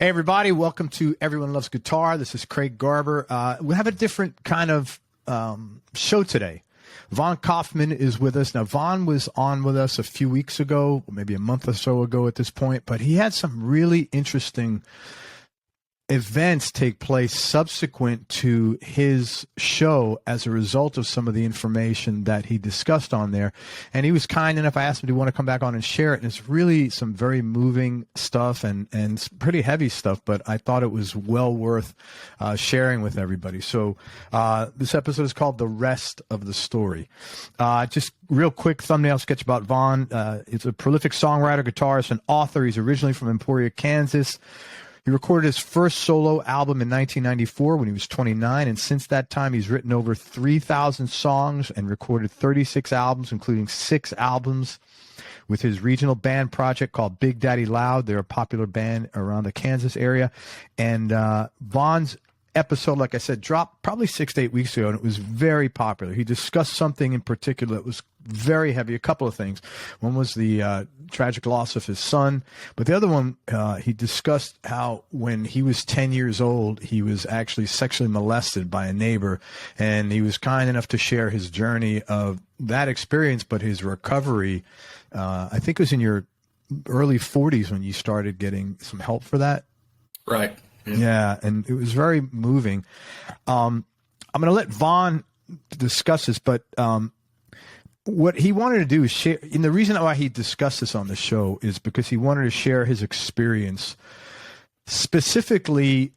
Hey, everybody. Welcome to Everyone Loves Guitar. This is Craig Garber. We have a different kind of show today. Vaughn Kopfman is with us. Now, Vaughn was on with us a few weeks ago, maybe a month or so ago at this point, but he had some really interesting events take place subsequent to his show as a result of some of the information that he discussed on there. And he was kind enough. I asked him, do you want to come back on and share it? And it's really some very moving stuff and pretty heavy stuff, but I thought it was well worth sharing with everybody. So this episode is called The Rest of the Story. Just real quick thumbnail sketch about Vaughn. He's a prolific songwriter, guitarist, and author. He's originally from Emporia, Kansas. He recorded his first solo album in 1994 when he was 29, and since that time he's written over 3,000 songs and recorded 36 albums, including 6 albums with his regional band project called Big Daddy Loud. They're a popular band around the Kansas area. And Vaughn's episode, like I said, dropped probably 6 to 8 weeks ago, and it was very popular. He discussed something in particular that was very heavy, a couple of things. One was the tragic loss of his son, but the other one, he discussed how when he was 10 years old, he was actually sexually molested by a neighbor, and he was kind enough to share his journey of that experience, but his recovery. I think it was in your early 40s when you started getting some help for that. Right. Yeah, and it was very moving. I'm going to let Vaughn discuss this, but what he wanted to do is share, and the reason why he discussed this on the show is because he wanted to share his experience, specifically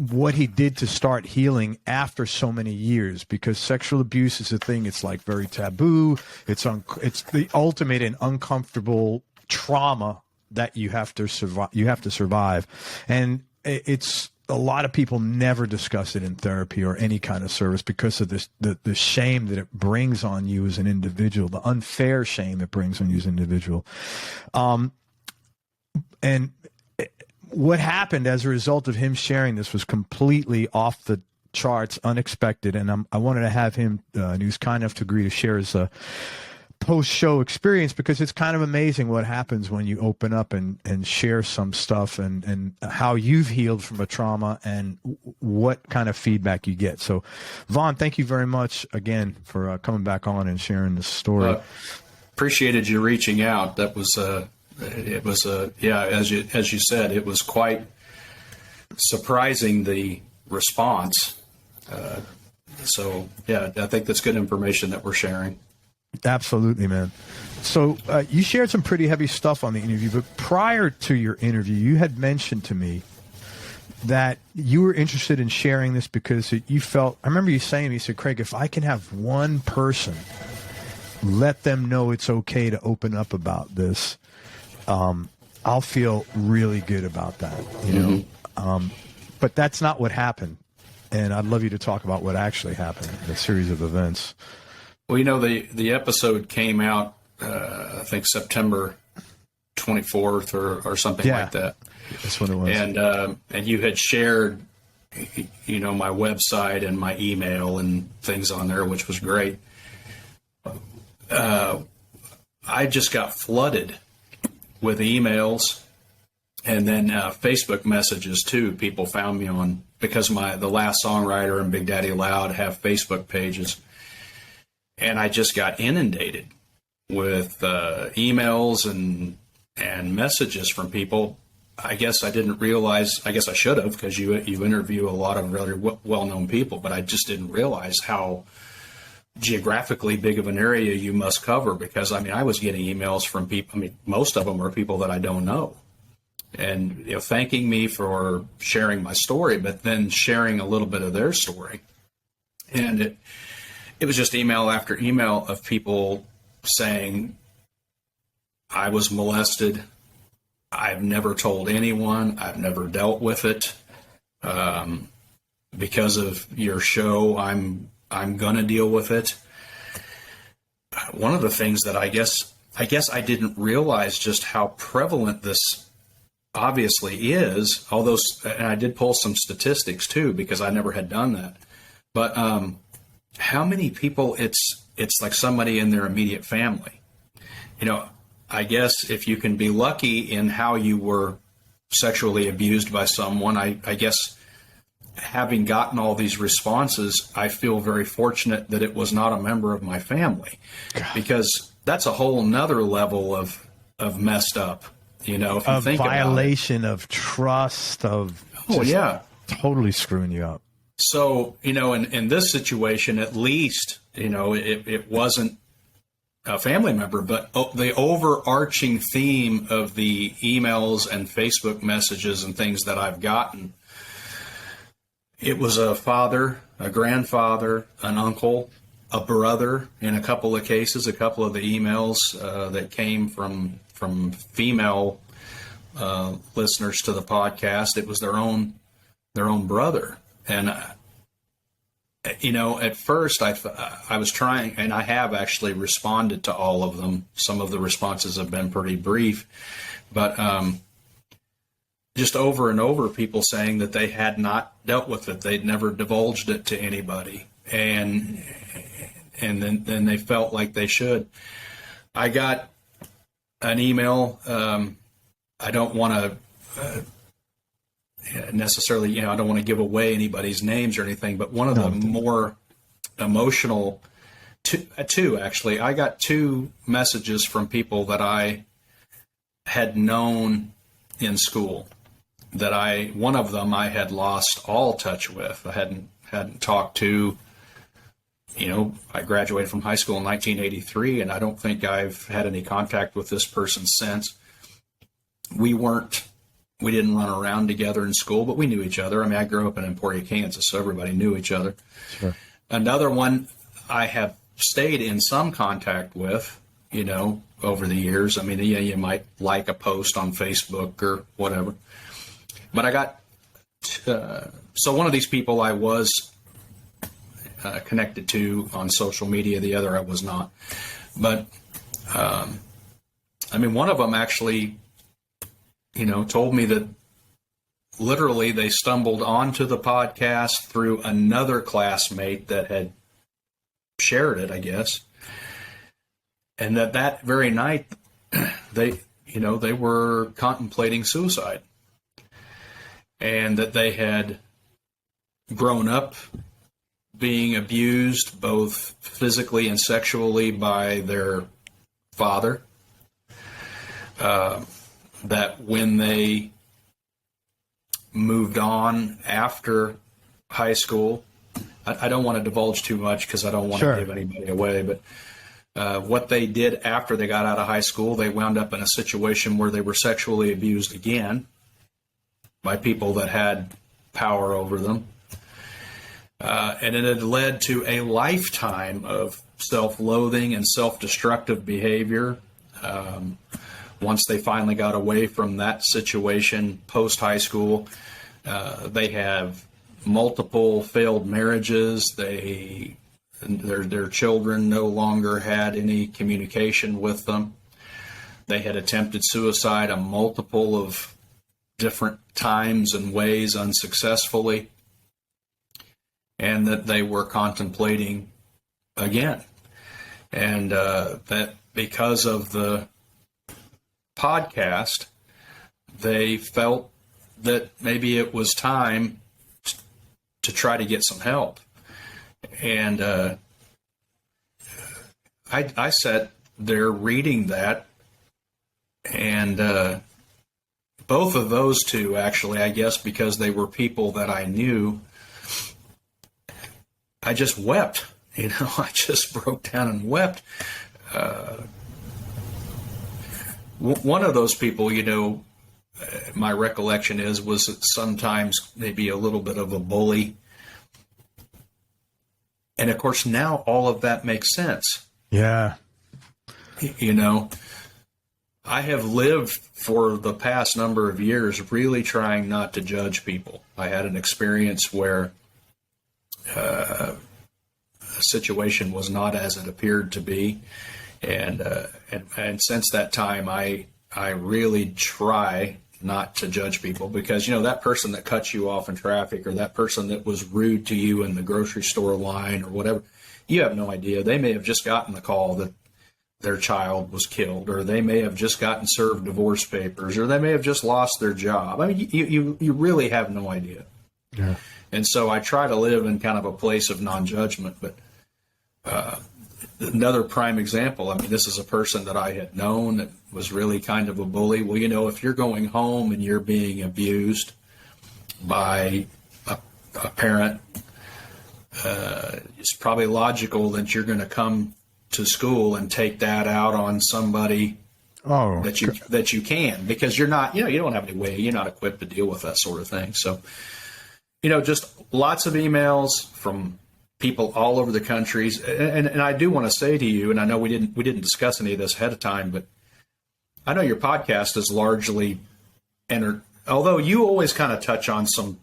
what he did to start healing after so many years, because sexual abuse is a thing. It's like very taboo. It's the ultimate and uncomfortable trauma that you have to survive. And it's a lot of people never discuss it in therapy or any kind of service because of this, the shame that it brings on you as an individual, the unfair shame it brings on you as an individual. And what happened as a result of him sharing this was completely off the charts, unexpected. And I wanted to have him, and he was kind enough to agree to share his post-show experience, because it's kind of amazing what happens when you open up and share some stuff and how you've healed from a trauma and what kind of feedback you get. So, Vaughn, thank you very much again for coming back on and sharing this story. Appreciated you reaching out. That was yeah, as you said, it was quite surprising, the response. So yeah, I think that's good information that we're sharing. Absolutely, man. So you shared some pretty heavy stuff on the interview, but prior to your interview, you had mentioned to me that you were interested in sharing this because you felt, I remember you saying to me, you said, Craig, if I can have one person let them know it's okay to open up about this, I'll feel really good about that, you know? But that's not what happened. And I'd love you to talk about what actually happened, the series of events. Well, you know, the episode came out, I think September 24th or something like that. That's what it was. And you had shared, you know, my website and my email and things on there, which was great. I just got flooded with emails and then Facebook messages too. People found me on, because the Last Songwriter and Big Daddy Loud have Facebook pages. And I just got inundated with emails and messages from people. I guess I didn't realize, I guess I should have, because you interview a lot of really well-known people, but I just didn't realize how geographically big of an area you must cover, because, I mean, I was getting emails from people, I mean, most of them are people that I don't know. And, you know, thanking me for sharing my story, but then sharing a little bit of their story. And it was just email after email of people saying, I was molested. I've never told anyone. I've never dealt with it. Because of your show, I'm going to deal with it. One of the things that I guess I didn't realize just how prevalent this obviously is, although, and I did pull some statistics too, because I never had done that. But how many people it's like somebody in their immediate family. You know, I guess if you can be lucky in how you were sexually abused by someone. I guess having gotten all these responses, I feel very fortunate that it was not a member of my family, because that's a whole nother level of messed up. You know, if you think violation of trust, of totally screwing you up. So, you know, in this situation, at least, you know, it wasn't a family member, but the overarching theme of the emails and Facebook messages and things that I've gotten, it was a father, a grandfather, an uncle, a brother. In a couple of cases, a couple of the emails that came from female listeners to the podcast, it was their own brother. And you know, at first I was trying, and I have actually responded to all of them. Some of the responses have been pretty brief, but just over and over, people saying that they had not dealt with it. They'd never divulged it to anybody. And then they felt like they should. I got an email. I don't want to necessarily, you know, I don't want to give away anybody's names or anything, but one of the more emotional, actually, I got 2 messages from people that I had known in school. One of them I had lost all touch with. I hadn't talked to. You know, I graduated from high school in 1983, and I don't think I've had any contact with this person since. We didn't run around together in school, but we knew each other. I mean, I grew up in Emporia, Kansas, so everybody knew each other. Sure. Another one I have stayed in some contact with, you know, over the years. I mean, you might like a post on Facebook or whatever. But I got, so one of these people I was connected to on social media, the other I was not. But, I mean, one of them actually, you know, told me that literally they stumbled onto the podcast through another classmate that had shared it, I guess. And that very night, they were contemplating suicide. And that they had grown up being abused both physically and sexually by their father. That when they moved on after high school, I don't want to divulge too much because I don't want to give anybody away, but what they did after they got out of high school, they wound up in a situation where they were sexually abused again by people that had power over them. And it had led to a lifetime of self-loathing and self-destructive behavior. Once they finally got away from that situation post-high school, they have multiple failed marriages. Their children no longer had any communication with them. They had attempted suicide a multiple of different times and ways unsuccessfully, and that they were contemplating again. And that because of the podcast, they felt that maybe it was time to try to get some help. And I sat there reading that, and both of those 2, actually, I guess because they were people that I knew, I just wept. You know, I just broke down and wept. One of those people, you know, my recollection was sometimes maybe a little bit of a bully. And of course, now all of that makes sense. Yeah. You know, I have lived for the past number of years really trying not to judge people. I had an experience where a situation was not as it appeared to be. And since that time, I really try not to judge people, because, you know, that person that cuts you off in traffic, or that person that was rude to you in the grocery store line or whatever, you have no idea. They may have just gotten the call that their child was killed, or they may have just gotten served divorce papers, or they may have just lost their job. I mean, you really have no idea. Yeah. And so I try to live in kind of a place of non-judgment. But another prime example, I mean, this is a person that I had known that was really kind of a bully. Well, you know, if you're going home and you're being abused by a parent, it's probably logical that you're going to come to school and take that out on somebody that you can, because you're not, you know, you don't have any way, you're not equipped to deal with that sort of thing. So, you know, just lots of emails from people all over the countries. And I do want to say to you, and I know we didn't discuss any of this ahead of time, but I know your podcast is largely although you always kind of touch on some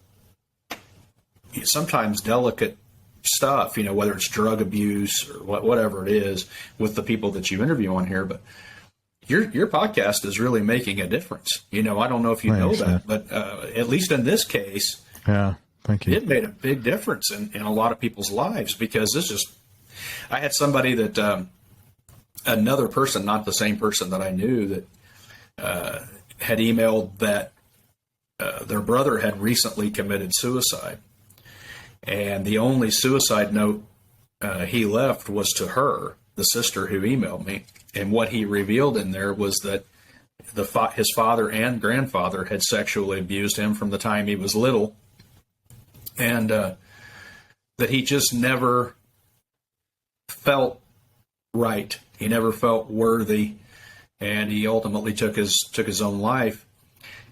sometimes delicate stuff, you know, whether it's drug abuse or whatever it is with the people that you interview on here, but your podcast is really making a difference. You know, I don't know if you know that, but at least in this case, yeah, thank you. It made a big difference in a lot of people's lives, because I had somebody that, another person, not the same person that I knew, that had emailed that their brother had recently committed suicide. And the only suicide note he left was to her, the sister who emailed me. And what he revealed in there was that his father and grandfather had sexually abused him from the time he was little. And that he just never felt right. He never felt worthy. And he ultimately took his own life.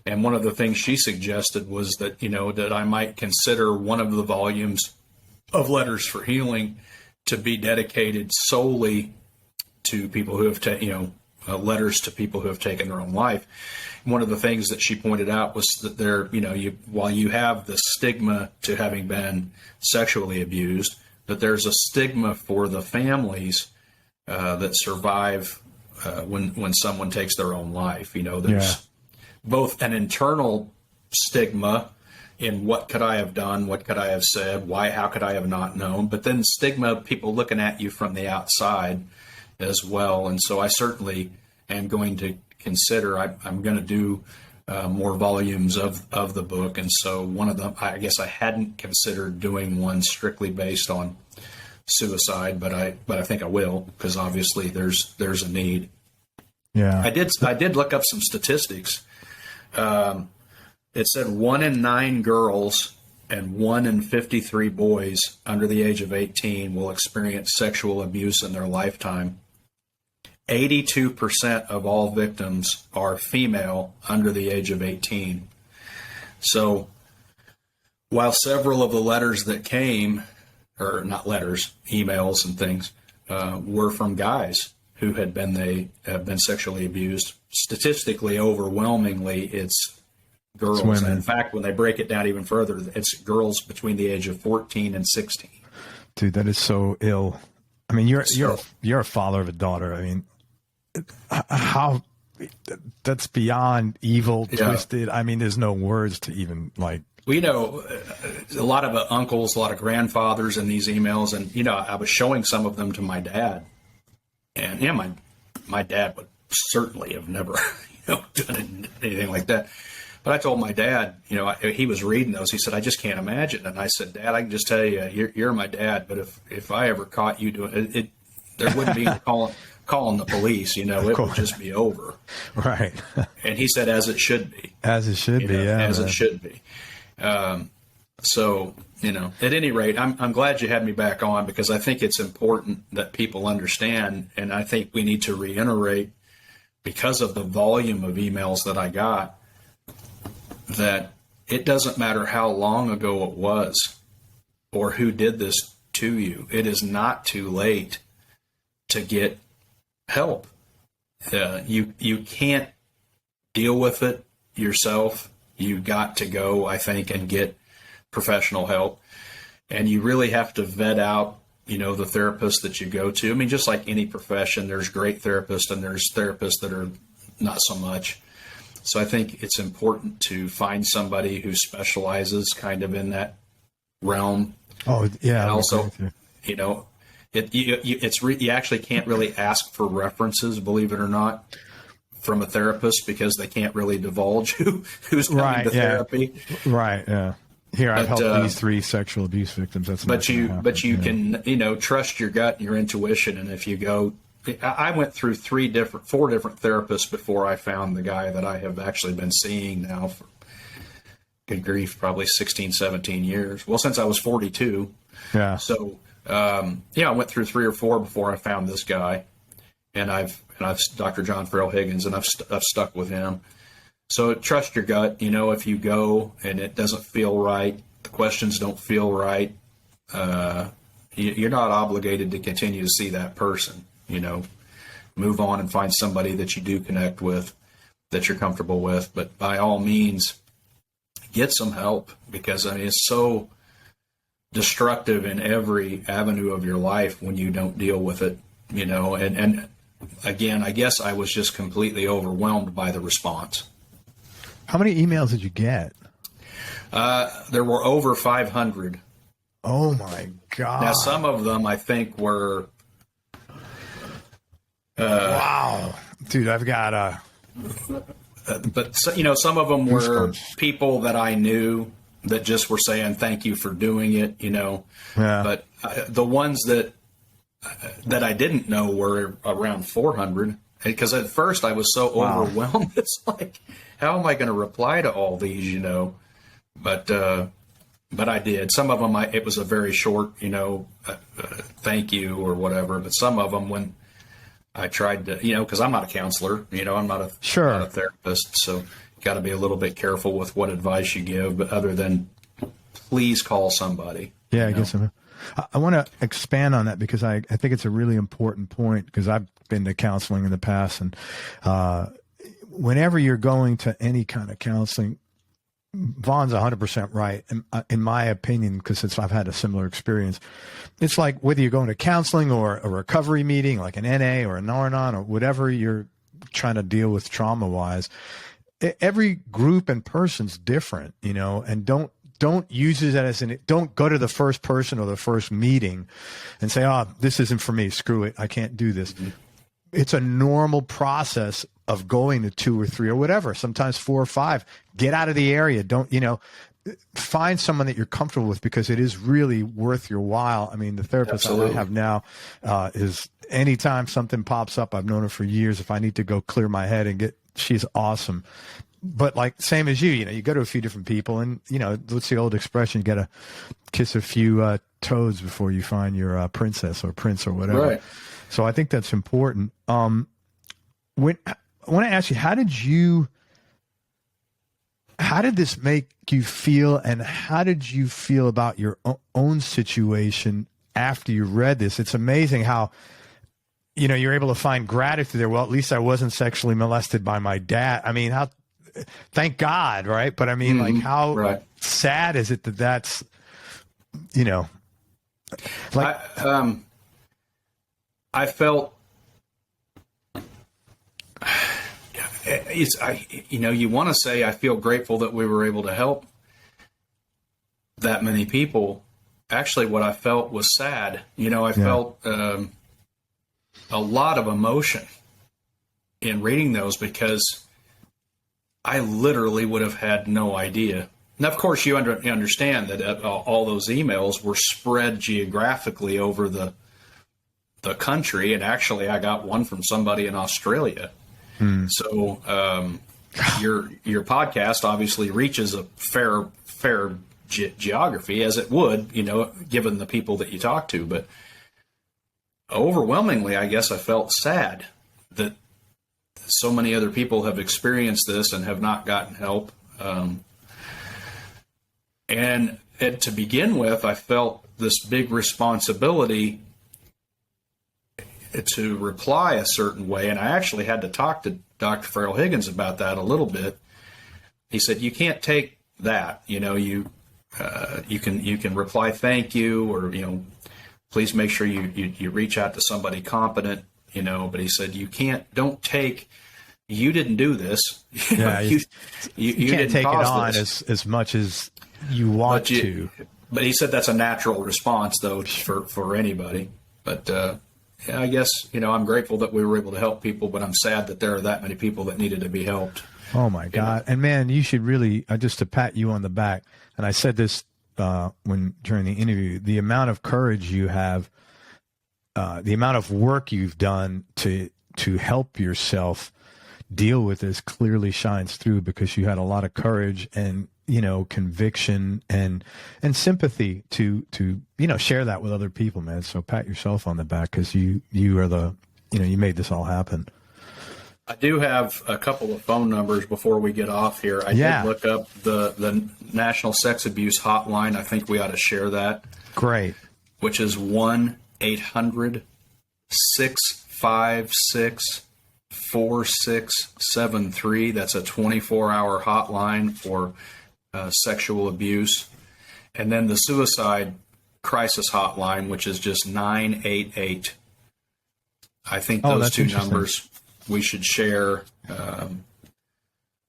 And one of the things she suggested was that, you know, that I might consider one of the volumes of Letters for Healing to be dedicated solely to people who have letters to people who have taken their own life. And one of the things that she pointed out was that while you have the stigma to having been sexually abused, that there's a stigma for the families that survive when someone takes their own life. You know, there's both an internal stigma in what could I have done, what could I have said, how could I have not known, but then stigma of people looking at you from the outside as well. And so I certainly am going to consider, I'm going to do more volumes of the book. And so one of them, I guess I hadn't considered doing one strictly based on suicide, but I think I will, because obviously there's a need. Yeah. I did look up some statistics. It said 1 in 9 girls and 1 in 53 boys under the age of 18 will experience sexual abuse in their lifetime. 82% of all victims are female under the age of 18. So while several of the letters that came, or not letters, emails and things, were from guys who have been sexually abused, statistically, overwhelmingly, it's girls. And in fact, when they break it down even further, it's girls between the age of 14 and 16. Dude, that is so ill. I mean, you're a father of a daughter. I mean, how that's beyond evil, twisted. I mean, there's no words to even like. We know a lot of uncles, a lot of grandfathers in these emails, and you know, I was showing some of them to my dad, and my dad would certainly have never done anything like that. But I told my dad, he was reading those. He said, "I just can't imagine." And I said, "Dad, I can just tell you, you're my dad. But if I ever caught you doing it, there wouldn't be calling the police. It would just be over." Right. And he said, "As it should be." As it should be. Yeah. As it should be. So at any rate, I'm glad you had me back on, because I think it's important that people understand, and I think we need to reiterate, because of the volume of emails that I got, that it doesn't matter how long ago it was or who did this to you. It is not too late to get help. You can't deal with it yourself. You got to go, I think, and get professional help. And you really have to vet out, the therapist that you go to. I mean, just like any profession, there's great therapists and there's therapists that are not so much. So I think it's important to find somebody who specializes kind of in that realm. Oh, yeah. And also, You actually can't really ask for references, believe it or not, from a therapist, because they can't really divulge who's coming to therapy. Right. Yeah. Here, I've helped these 3 sexual abuse victims. That's you can, trust your gut and your intuition. And if you go, I went through 4 different therapists before I found the guy that I have actually been seeing now for, good grief, probably 16, 17 years. Well, since I was 42. Yeah. So, I went through 3 or 4 before I found this guy, and I've Dr. John Farrell Higgins, and I've stuck with him. So trust your gut. If you go and it doesn't feel right, the questions don't feel right, you're not obligated to continue to see that person. Move on and find somebody that you do connect with, that you're comfortable with. But by all means, get some help, because it's so destructive in every avenue of your life when you don't deal with it. And again, I guess I was just completely overwhelmed by the response. How many emails did you get? There were over 500. Oh my God. Now, some of them I think were, wow, dude, I've got but some of them were people that I knew that just were saying, thank you for doing it, Yeah. But the ones that I didn't know were around 400. Because at first I was so overwhelmed. It's like, how am I going to reply to all these, But I did. Some of them, it was a very short, thank you or whatever. But some of them, when I tried to, because I'm not a counselor, I'm not a therapist. So you got to be a little bit careful with what advice you give. But other than, please call somebody. Yeah, I guess so. I want to expand on that, because I think it's a really important point, because I've been to counseling in the past, and whenever you're going to any kind of counseling, Vaughn's 100% right, in my opinion, because I've had a similar experience. It's like whether you're going to counseling or a recovery meeting, like an NA or an Al-Anon or whatever you're trying to deal with trauma-wise, every group and person's different, and don't use it as don't go to the first person or the first meeting and say, oh, this isn't for me. Screw it. I can't do this. Mm-hmm. It's a normal process of going to 2 or 3 or whatever, sometimes 4 or 5. Get out of the area. Don't, find someone that you're comfortable with, because it is really worth your while. I mean, the therapist I have now is, anytime something pops up, I've known her for years. If I need to go clear my head she's awesome. But like, same as you go to a few different people, and, what's the old expression? You got to kiss a few toads before you find your princess or prince or whatever. Right. So I think that's important. I want to ask you, how did this make you feel, and how did you feel about your own situation after you read this? It's amazing how, you're able to find gratitude there. Well, at least I wasn't sexually molested by my dad. I mean, thank God, right? But I mean, like, how sad is it that that's, like, I felt, you want to say, I feel grateful that we were able to help that many people. Actually, what I felt was sad. I felt a lot of emotion in reading those, because I literally would have had no idea. Now, of course, you understand that all those emails were spread geographically over the country, and actually, I got one from somebody in Australia. So your podcast obviously reaches a fair geography, as it would, given the people that you talk to. But overwhelmingly, I guess I felt sad that so many other people have experienced this and have not gotten help. And to begin with, I felt this big responsibility to reply a certain way. And I actually had to talk to Dr. Farrell Higgins about that a little bit. He said, you can't take that, you can reply, thank you, or, please make sure you reach out to somebody competent, but he said, don't take, you didn't do this. You can't didn't take it on this. as much as you want to. But he said that's a natural response, though, for anybody. But yeah, I guess, I'm grateful that we were able to help people, but I'm sad that there are that many people that needed to be helped. Oh my God. And man, you should really, just to pat you on the back. And I said this during the interview, the amount of courage you have, the amount of work you've done to help yourself deal with this clearly shines through, because you had a lot of courage and, conviction and sympathy to share that with other people, man. So pat yourself on the back, because you are you made this all happen. I do have a couple of phone numbers before we get off here. I did look up the National Sex Abuse Hotline. I think we ought to share that. Great. Which is 1-800-656-4673. That's a 24-hour hotline for sexual abuse. And then the Suicide Crisis Hotline, which is just 988. I think those two numbers we should share.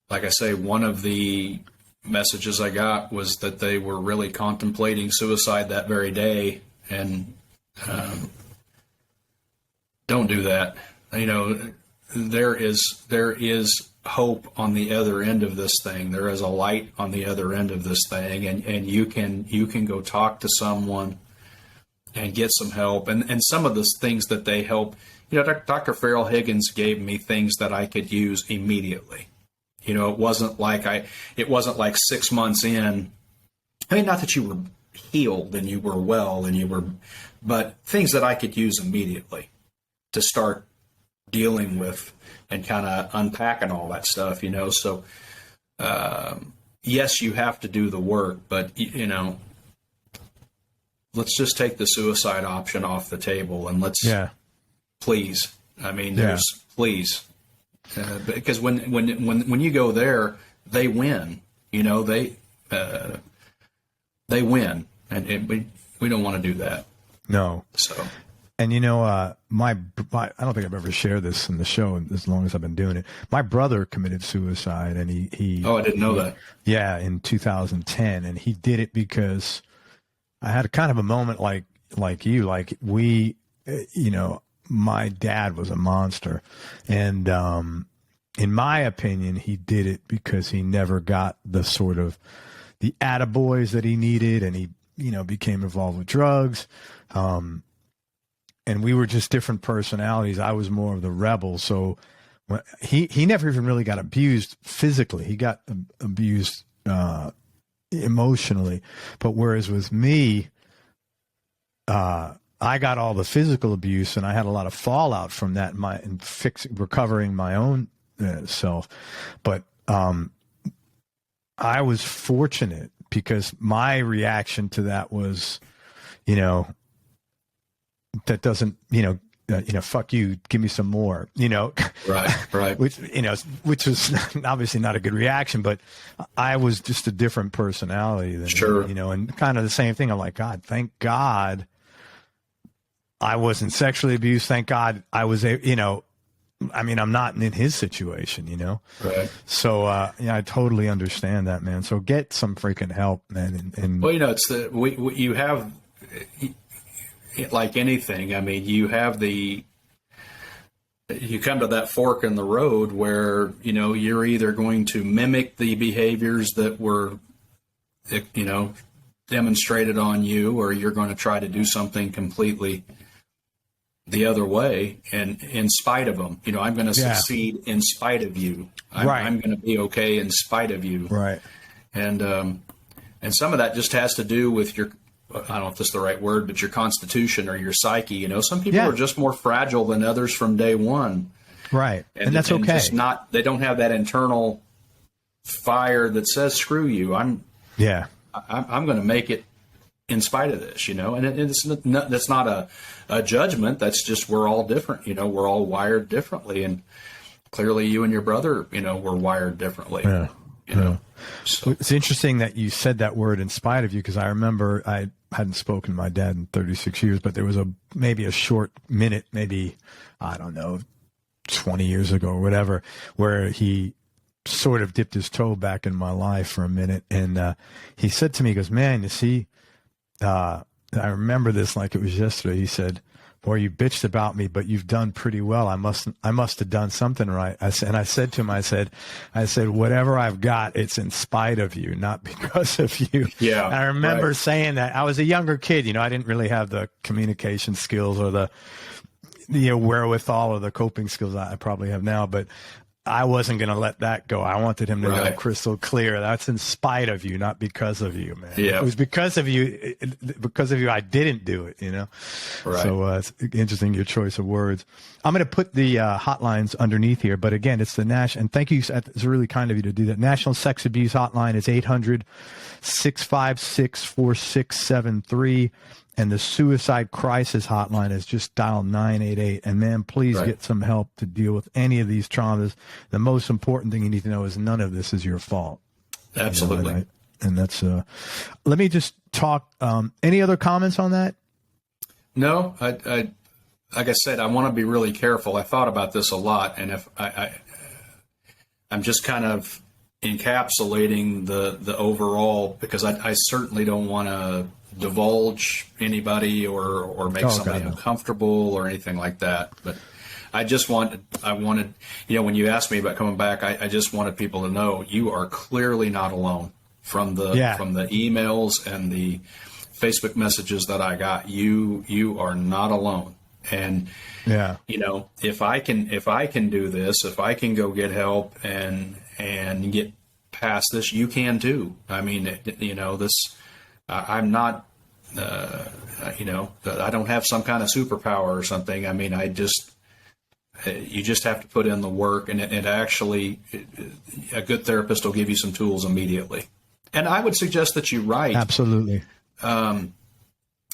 Like I say, one of the messages I got was that they were really contemplating suicide that very day. And don't do that. There is hope on the other end of this thing. There is a light on the other end of this thing, and you can go talk to someone and get some help. And some of the things that they help, Dr. Farrell Higgins gave me things that I could use immediately. It wasn't like 6 months in. I mean, not that you were healed and you were well but things that I could use immediately to start dealing with and kind of unpacking all that stuff, So, yes, you have to do the work, but, let's just take the suicide option off the table and please. I mean, please. Because when you go there, they win, they win. And we don't want to do that. No. So. And I don't think I've ever shared this in the show as long as I've been doing it. My brother committed suicide, and he I didn't know that. Yeah, in 2010, and he did it because I had a kind of a moment like you, like we, my dad was a monster, and in my opinion, he did it because he never got the sort of the attaboys that he needed, and he became involved with drugs. And we were just different personalities. I was more of the rebel. So he never even really got abused physically. He got abused emotionally. But whereas with me, I got all the physical abuse, and I had a lot of fallout from that in recovering my own self. But I was fortunate because my reaction to that was, that doesn't, fuck you, give me some more, Right. which was obviously not a good reaction, but I was just a different personality than, sure. And kind of the same thing. I'm like, God, thank God I wasn't sexually abused. Thank God I was, I'm not in his situation, Right. So, I totally understand that, man. So get some freaking help, man. And well, it's you have, like anything, I mean, you come to that fork in the road where, you're either going to mimic the behaviors that were, demonstrated on you, or you're going to try to do something completely the other way, and in spite of them. I'm going to succeed in spite of you. I'm going to be okay in spite of you. Right. And some of that just has to do with your, I don't know if this is the right word, but your constitution or your psyche. Some people are just more fragile than others from day one. Right. And that's okay. Just they don't have that internal fire that says, screw you. I'm going to make it in spite of this, and that's not a judgment. That's just, we're all different. We're all wired differently. And clearly you and your brother, were wired differently. Yeah. So. It's interesting that you said that word in spite of you, because I remember I hadn't spoken to my dad in 36 years, but there was maybe a short minute, maybe, I don't know, 20 years ago or whatever, where he sort of dipped his toe back in my life for a minute. And he said to me, he goes, man, you see, I remember this like it was yesterday. He said, or you bitched about me, but you've done pretty well. I must have done something right. I said to him, I said, whatever I've got, it's in spite of you, not because of you. Yeah. And I remember saying that. I was a younger kid, I didn't really have the communication skills or the wherewithal or the coping skills I probably have now, but I wasn't going to let that go. I wanted him to know crystal clear. That's in spite of you, not because of you, man. Yeah. It was because of you. I didn't do it, Right. So it's interesting, your choice of words. I'm going to put the hotlines underneath here. But again, it's the National, and thank you. It's really kind of you to do that. National Sex Abuse Hotline is 800-656-4673. And the Suicide Crisis Hotline is just dial 988. And man, please get some help to deal with any of these traumas. The most important thing you need to know is none of this is your fault. Absolutely. And that's, let me just talk, any other comments on that? No, I like I said, I want to be really careful. I thought about this a lot, and if I'm just kind of encapsulating the overall, because I certainly don't want to divulge anybody or make somebody uncomfortable or anything like that. But I wanted, when you asked me about coming back, I just wanted people to know you are clearly not alone. From the emails and the Facebook messages that I got, you are not alone. And if I can do this, if I can go get help and get past this, you can too. I mean, I'm not, I don't have some kind of superpower or something. I mean, you just have to put in the work, and it actually, a good therapist will give you some tools immediately. And I would suggest that you write. Absolutely. And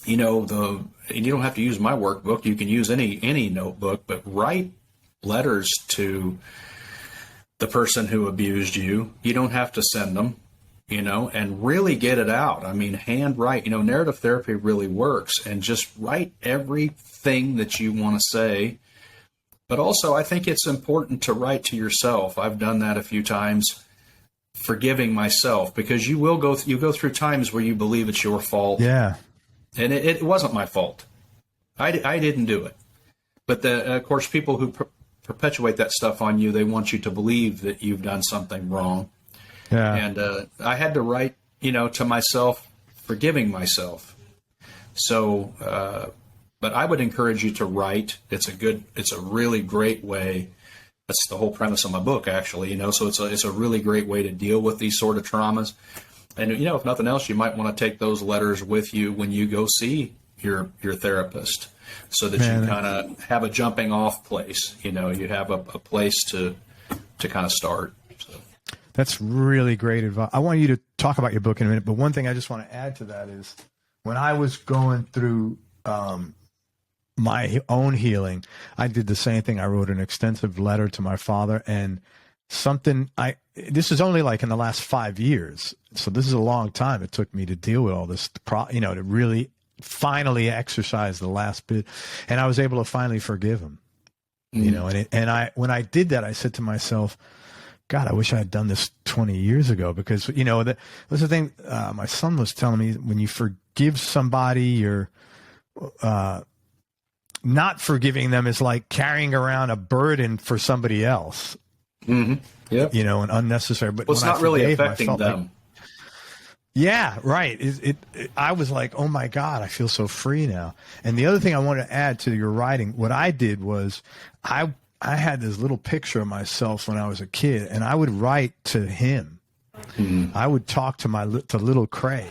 you don't have to use my workbook. You can use any notebook, but write letters to the person who abused you. You don't have to send them, and really get it out. I mean, handwrite, narrative therapy really works, and just write everything that you want to say. But also, I think it's important to write to yourself. I've done that a few times, forgiving myself, because you go through times where you believe it's your fault. Yeah. And it wasn't my fault. I didn't do it. But of course, people who perpetuate that stuff on you, they want you to believe that you've done something wrong. Yeah. And I had to write, to myself, forgiving myself. So, but I would encourage you to write. It's a really great way. That's the whole premise of my book, actually, so it's a really great way to deal with these sort of traumas. And, if nothing else, you might want to take those letters with you when you go see your therapist, so that you kind of have a jumping off place. You have a place to kind of start. So. That's really great advice. I want you to talk about your book in a minute, but one thing I just want to add to that is when I was going through my own healing, I did the same thing. I wrote an extensive letter to my father, and this is only like in the last 5 years. So this is a long time it took me to deal with all this, to really finally exercise the last bit. And I was able to finally forgive him, when I did that, I said to myself, God, I wish I had done this 20 years ago, because, that was the thing. My son was telling me, when you forgive somebody, you're, not forgiving them is like carrying around a burden for somebody else. Mm-hmm. Yep. And unnecessary. But it's not really affecting them. Yeah, right. I was like, oh my God, I feel so free now. And the other thing I want to add to your writing, what I did was I had this little picture of myself when I was a kid, and I would write to him. Mm-hmm. I would talk to little Craig,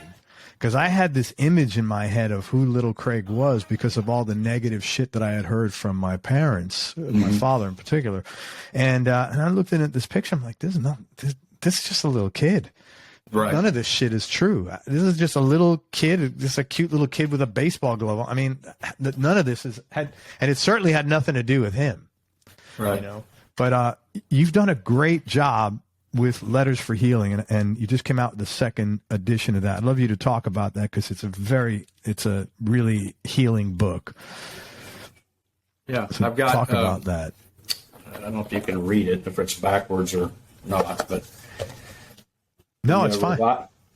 because I had this image in my head of who little Craig was because of all the negative shit that I had heard from my parents, my father in particular. And I looked at this picture. I'm like, this is just a little kid. Right. None of this shit is true. This is just a little kid, just a cute little kid with a baseball glove on. I mean, none of this and it certainly had nothing to do with him. Right. But you've done a great job with Letters for Healing, and you just came out with the second edition of that. I'd love you to talk about that, because it's a really healing book. Yeah, so I've got talk about that. I don't know if you can read it, if it's backwards or not, but no, it's fine.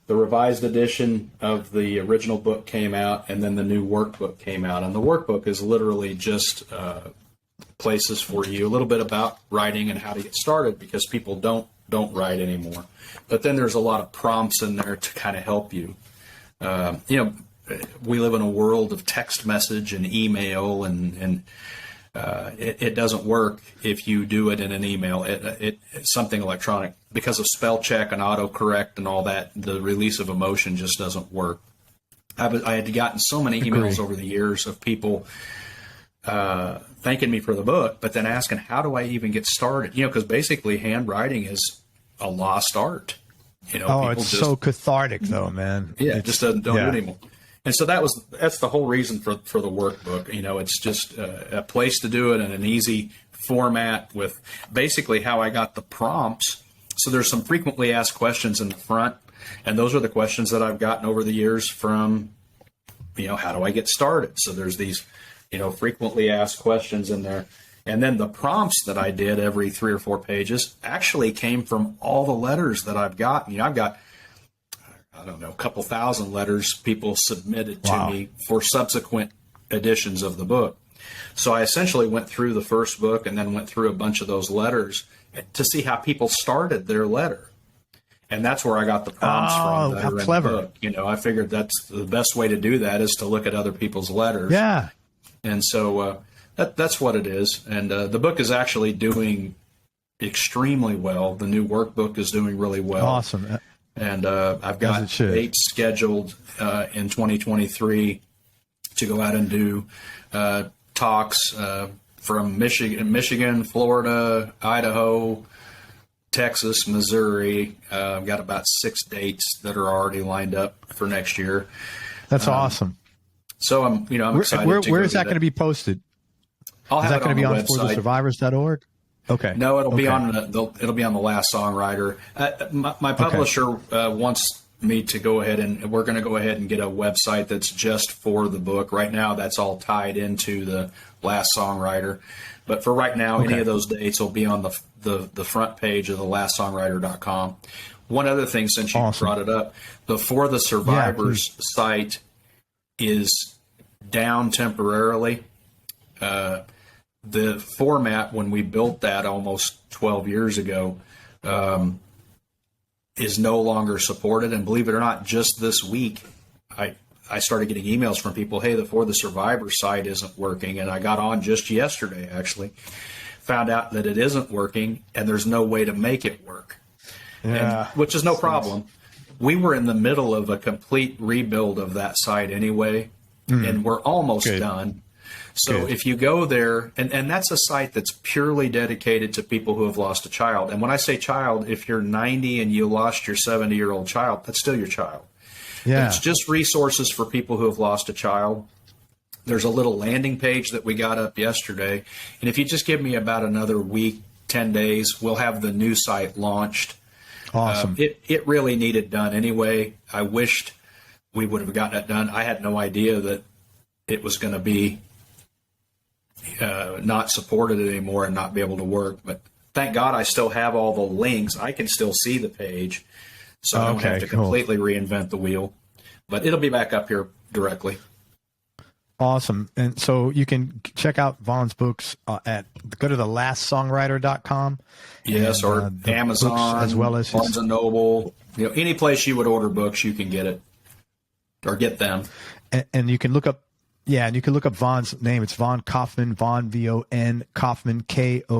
the revised edition of the original book came out, and then the new workbook came out. And the workbook is literally just places for you, a little bit about writing and how to get started, because people don't write anymore. But then there's a lot of prompts in there to kind of help you. We live in a world of text message and email, and it doesn't work if you do it in an email. It's something electronic. Because of spell check and autocorrect and all that, the release of emotion just doesn't work. I had gotten so many emails over the years of people thanking me for the book, but then asking, how do I even get started? Because basically handwriting is a lost art. It's so cathartic though, man. Yeah, just don't do it anymore. And so that's the whole reason for the workbook. It's just a place to do it in an easy format with basically how I got the prompts. So there's some frequently asked questions in the front, and those are the questions that I've gotten over the years from, how do I get started? So there's these, frequently asked questions in there. And then the prompts that I did every 3 or 4 pages actually came from all the letters that I've gotten. I've got, I don't know, a couple thousand letters people submitted to me for subsequent editions of the book. So I essentially went through the first book and then went through a bunch of those letters to see how people started their letter. And that's where I got the prompts from. That how clever. The book. I figured that's the best way to do that is to look at other people's letters. Yeah. And so that's what it is. And the book is actually doing extremely well. The new workbook is doing really well. Awesome. And I've got dates scheduled in 2023 to go out and do talks from Michigan, Florida, Idaho, Texas, Missouri. I've got about 6 dates that are already lined up for next year. That's awesome. So I'm excited. Where is that going to be posted? Is that going to be on forthesurvivors.org? Okay. No, it'll be on it'll be on the Last Songwriter. My publisher wants me to go ahead, and we're going to go ahead and get a website that's just for the book. Right now, that's all tied into the Last Songwriter. But for right now, any of those dates will be on the front page of the lastsongwriter.com. One other thing, since you brought it up, the For the Survivors site is down temporarily. The format, when we built that almost 12 years ago, is no longer supported. And believe it or not, just this week, I started getting emails from people, hey, the For the Survivor site isn't working. And I got on just yesterday, actually, found out that it isn't working, and there's no way to make it work, which is no problem. We were in the middle of a complete rebuild of that site anyway, and we're almost done. So if you go there, and that's a site that's purely dedicated to people who have lost a child. And when I say child, if you're 90 and you lost your 70-year-old child, that's still your child. Yeah. It's just resources for people who have lost a child. There's a little landing page that we got up yesterday. And if you just give me about another week, 10 days, we'll have the new site launched. Awesome. It really needed done anyway. I wished we would have gotten it done. I had no idea that it was going to be not supported anymore and not be able to work. But thank God I still have all the links. I can still see the page. So I don't have to completely reinvent the wheel. But it'll be back up here directly. Awesome. And so you can check out Vaughn's books go to the lastsongwriter.com. Yes, or Amazon, as well as Barnes & Noble. Any place you would order books, you can get it or get them. And you can look up and you can look up Vaughn's name. It's Vaughn Kopfman, Vaughn, V-O-N, Kopfman, K-O-P-F-M-A-N.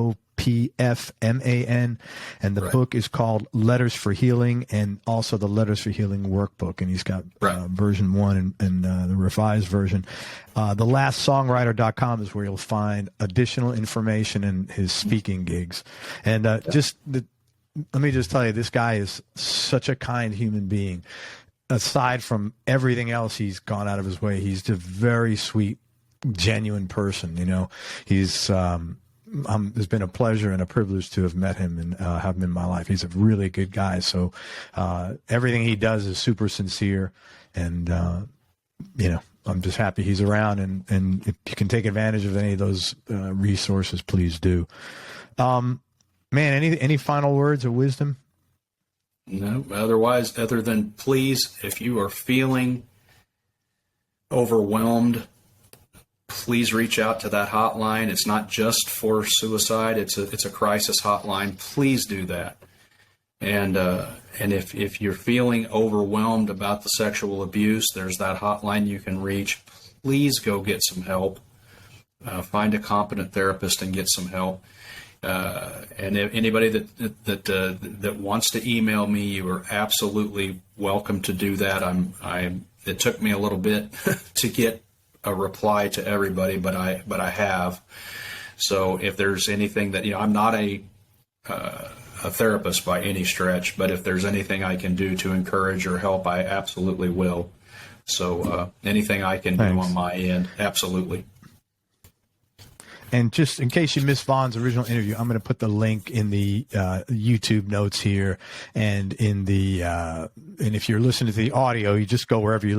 And the book is called Letters for Healing, and also the Letters for Healing workbook. And he's got version 1 and the revised version. TheLastSongwriter.com is where you'll find additional information and his speaking gigs. And let me just tell you, this guy is such a kind human being. Aside from everything else, he's gone out of his way. He's a very sweet, genuine person. He's it's been a pleasure and a privilege to have met him and have him in my life. He's a really good guy. So everything he does is super sincere, and I'm just happy he's around. And if you can take advantage of any of those resources, please do. Man, any final words of wisdom? No, otherwise, other than please, if you are feeling overwhelmed, please reach out to that hotline. It's not just for suicide. It's a crisis hotline. Please do that. And if you're feeling overwhelmed about the sexual abuse, there's that hotline you can reach. Please go get some help. Find a competent therapist and get some help. And if anybody that wants to email me, you are absolutely welcome to do that. It took me a little bit to get a reply to everybody, but I have. So if there's anything that, I'm not a therapist by any stretch, but if there's anything I can do to encourage or help, I absolutely will. So anything I can do on my end, absolutely. And just in case you missed Vaughn's original interview, I'm going to put the link in the YouTube notes here, and in the and if you're listening to the audio, you just go wherever you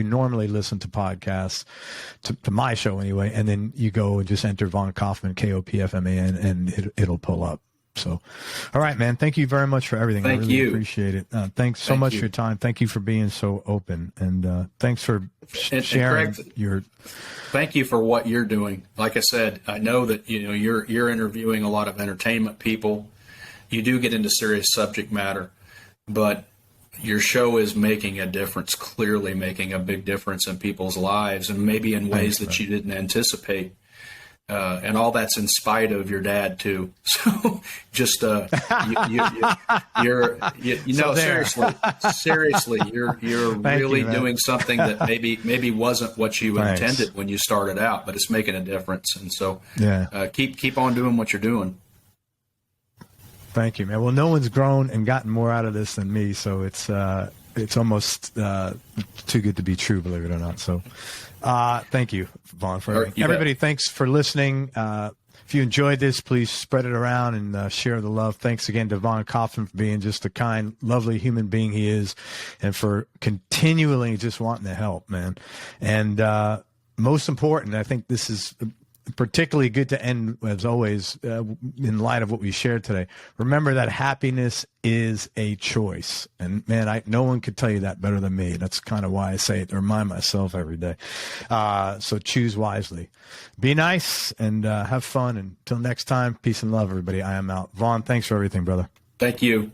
normally listen to podcasts, to my show anyway, and then you go and just enter Vaughn Kopfman, Kopfman, and it'll pull up. So, all right, man. Thank you very much for everything. Thank I really you. Appreciate it. Thanks so much for your time. Thank you for being so open, and thanks for sharing your. Thank you for what you're doing. Like I said, I know that you're interviewing a lot of entertainment people. You do get into serious subject matter, but your show is making a difference. Clearly, making a big difference in people's lives, and maybe in ways that you didn't anticipate. And all that's in spite of your dad too. So just seriously, you're really doing something that maybe wasn't what you intended when you started out, but it's making a difference. And so keep on doing what you're doing. Thank you, man. Well, no one's grown and gotten more out of this than me, so it's almost too good to be true, believe it or not. So. Thank you, Vaughn, for everything. Everybody, thanks for listening. If you enjoyed this, please spread it around and share the love. Thanks again to Vaughn Kopfman for being just a kind, lovely human being he is, and for continually just wanting to help, man. And most important, I think this is particularly good to end, as always, in light of what we shared today. Remember that happiness is a choice. And, man, no one could tell you that better than me. That's kind of why I say it to remind myself every day. So choose wisely. Be nice and have fun. Until next time, peace and love, everybody. I am out. Vaughn, thanks for everything, brother. Thank you.